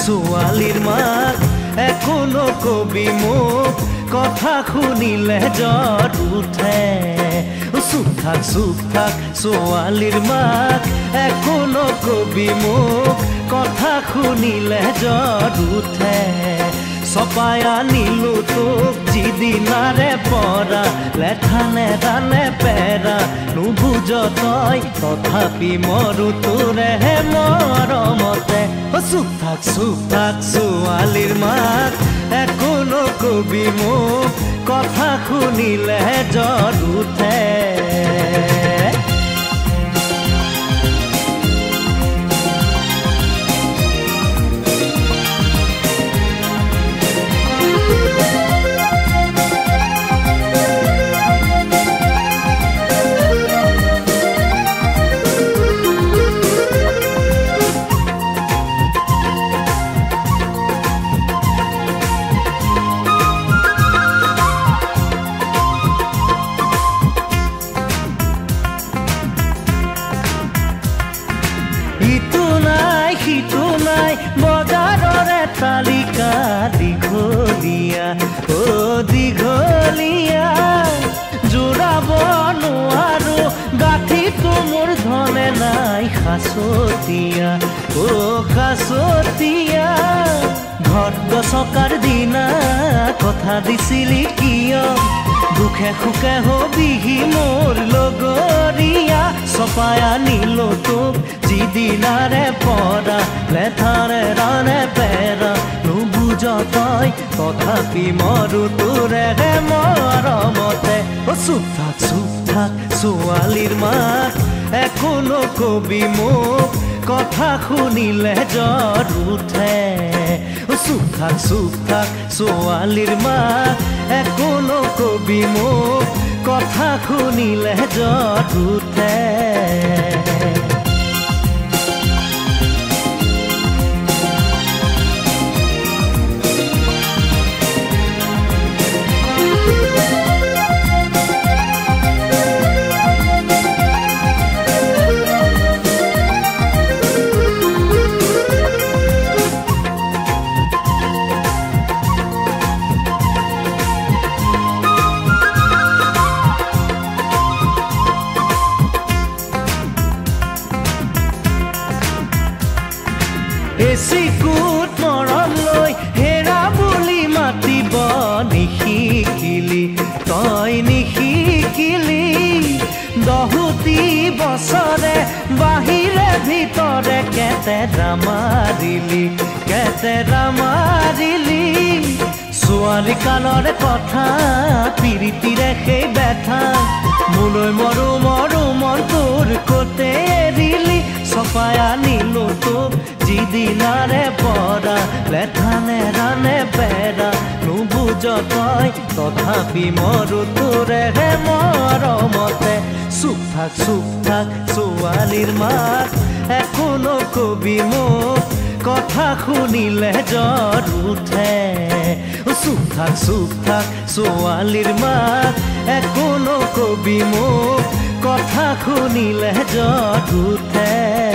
ছোৱালীৰ মাক এখনো কবি মোক কথা শুনিলে জ্বৰ উঠে চুপ থাক ছোৱালীৰ মাক এখনো কবি মোক কথা শুনিলে জ্বৰ উঠে চপাই আনিলো তোক যিদিনাৰে পৰা লেঠানে ৰানে পেৰা নুবুজ তই তথাপি মৰো তোৰেহে মৰমতে চুপ থাক ছোৱালীৰ মাক এখনো কবি মোক কথা শুনিলে জ্বৰ উঠে তালিকা দীঘলীয়া দীঘলীয়া জোৰাব নোৱাৰো গাঁঠিটো মোৰ ধনে নাই খাচতীয়া খাচতীয়া ঘৰত গছকাৰ দিনা কথা দিছিলি কিয় দুখে সুখে হবিহি মোৰ লগৰীয়া চপাই আনিলো তোক যিদিনাৰে পৰা লেঠাৰে ৰানে পেৰা নুবুজ তই তথাপি মৰো তোৰেহে মৰমতে চুপ থাক ছোৱালীৰ মাক এখনো কবি মোক কথা শুনিলে জ্বৰ উঠে চুপ থাক ছোৱালীৰ মাক এখনো কবি মোক কথা শুনিলে জ্বৰ উঠে এচিকুট মৰম লৈ হেৰা বুলি মাতিব নিশিকিলি তই নিশিকিলি দহুতি বছৰে বাহিৰে ভিতৰে কেতেৰা মাৰিলি ছোৱালী কালৰ কথা পিৰিতিৰে সেই বেথা মোলৈ মৰো মন তোৰ কতে এৰিলি চপাই আনিলো তোক যিদিনাৰে পৰা লেঠানে ৰানে পেৰা নুবুজ তই তথাপি মৰো তোৰেহে মৰমতে চুপ থাক ছোৱালীৰ মাক এখনো কবি মোক কথা শুনিলে জ্বৰ উঠে চুপ থাক ছোৱালীৰ মাক এখনো কবি মোক কথা শুনিলে জ্বৰ উঠে